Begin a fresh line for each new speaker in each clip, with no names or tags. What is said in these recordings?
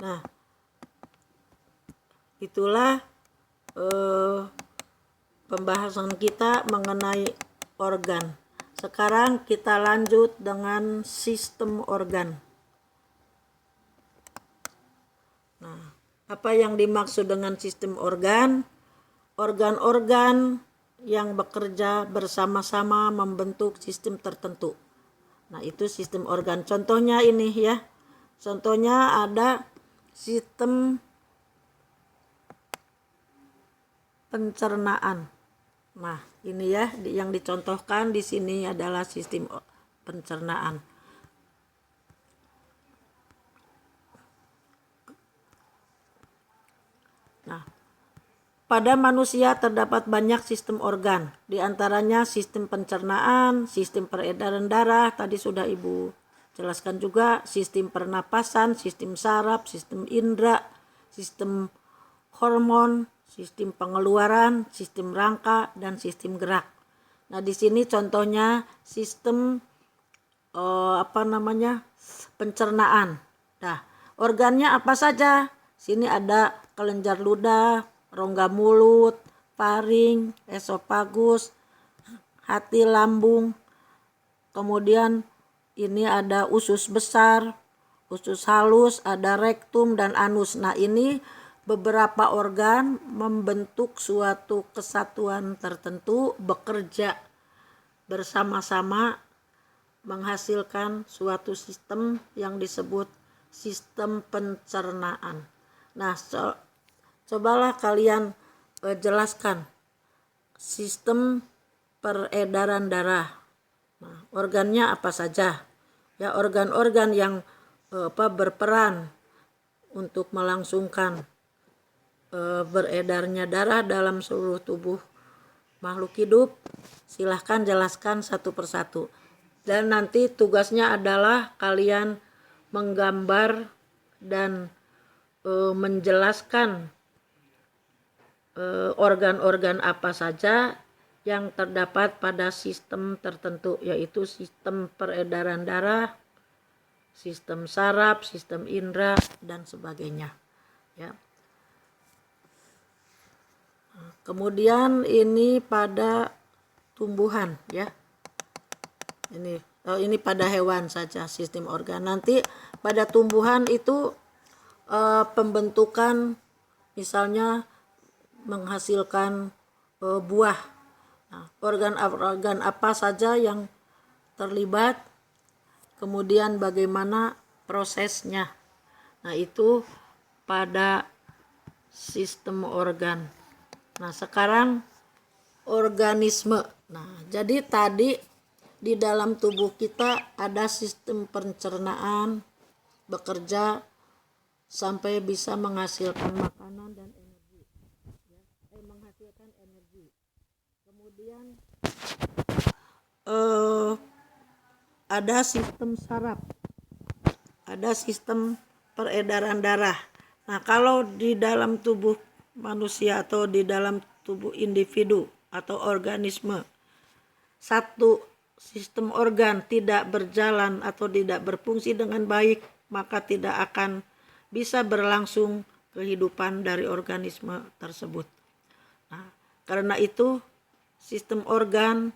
Nah, itulah pembahasan kita mengenai organ. Sekarang kita lanjut dengan sistem organ. Nah, apa yang dimaksud dengan sistem organ? Organ-organ yang bekerja bersama-sama membentuk sistem tertentu. Nah, itu sistem organ. Contohnya ini ya. Contohnya ada sistem pencernaan. Nah, ini ya yang dicontohkan di sini adalah sistem pencernaan. Nah, pada manusia terdapat banyak sistem organ, di antaranya sistem pencernaan, sistem peredaran darah, tadi sudah Ibu jelaskan juga, sistem pernapasan, sistem saraf, sistem indera, sistem hormon, sistem pengeluaran, sistem rangka, dan sistem gerak. Nah, di sini contohnya sistem pencernaan. Nah, organnya apa saja? Sini ada kelenjar ludah, rongga mulut, faring, esofagus, hati, lambung. Kemudian ini ada usus besar, usus halus, ada rektum dan anus. Nah, ini beberapa organ membentuk suatu kesatuan tertentu, bekerja bersama-sama menghasilkan suatu sistem yang disebut sistem pencernaan. Nah, cobalah kalian jelaskan sistem peredaran darah. Nah, organnya apa saja? Ya, organ-organ yang berperan untuk melangsungkan beredarnya darah dalam seluruh tubuh makhluk hidup. Silahkan jelaskan satu persatu. Dan nanti tugasnya adalah kalian menggambar dan menjelaskan organ-organ apa saja yang terdapat pada sistem tertentu, yaitu sistem peredaran darah, sistem saraf, sistem indera, dan sebagainya. Ya. Kemudian ini pada tumbuhan, ya. Ini pada hewan saja sistem organ. Nanti pada tumbuhan itu pembentukan, misalnya menghasilkan buah. Nah, organ-organ apa saja yang terlibat, kemudian bagaimana prosesnya. Nah, itu pada sistem organ. Nah, sekarang organisme. Nah, jadi tadi di dalam tubuh kita ada sistem pencernaan bekerja sampai bisa menghasilkan makanan dan energi. Ya, menghasilkan energi. Kemudian ada sistem saraf, ada sistem peredaran darah. Nah, kalau di dalam tubuh manusia atau di dalam tubuh individu atau organisme, satu sistem organ tidak berjalan atau tidak berfungsi dengan baik, maka tidak akan bisa berlangsung kehidupan dari organisme tersebut. Nah, karena itu sistem organ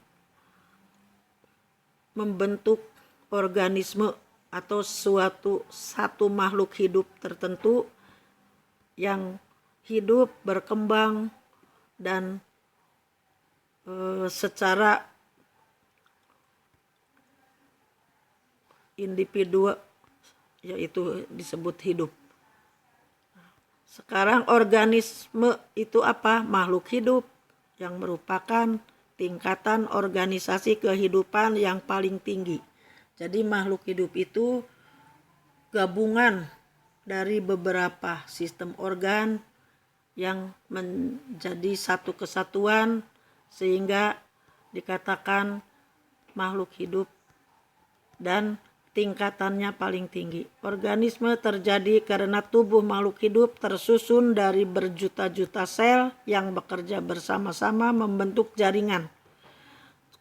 membentuk organisme atau satu makhluk hidup tertentu yang hidup, berkembang, dan secara individu, yaitu disebut hidup. Sekarang organisme itu apa? Makhluk hidup yang merupakan tingkatan organisasi kehidupan yang paling tinggi. Jadi makhluk hidup itu gabungan dari beberapa sistem organ yang menjadi satu kesatuan sehingga dikatakan makhluk hidup dan tingkatannya paling tinggi. Organisme terjadi karena tubuh makhluk hidup tersusun dari berjuta-juta sel yang bekerja bersama-sama membentuk jaringan.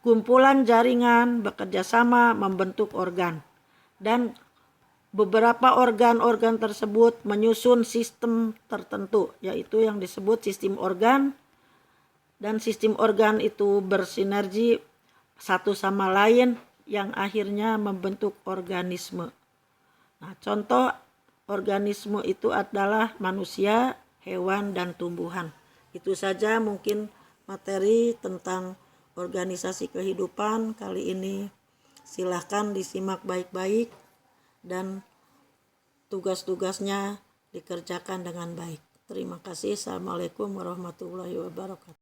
Kumpulan jaringan bekerja sama membentuk organ. Dan beberapa organ-organ tersebut menyusun sistem tertentu, yaitu yang disebut sistem organ, dan sistem organ itu bersinergi satu sama lain yang akhirnya membentuk organisme. Nah, contoh organisme itu adalah manusia, hewan, dan tumbuhan. Itu saja mungkin materi tentang organisasi kehidupan kali ini. Silahkan disimak baik-baik dan tugas-tugasnya dikerjakan dengan baik. Terima kasih. Assalamualaikum warahmatullahi wabarakatuh.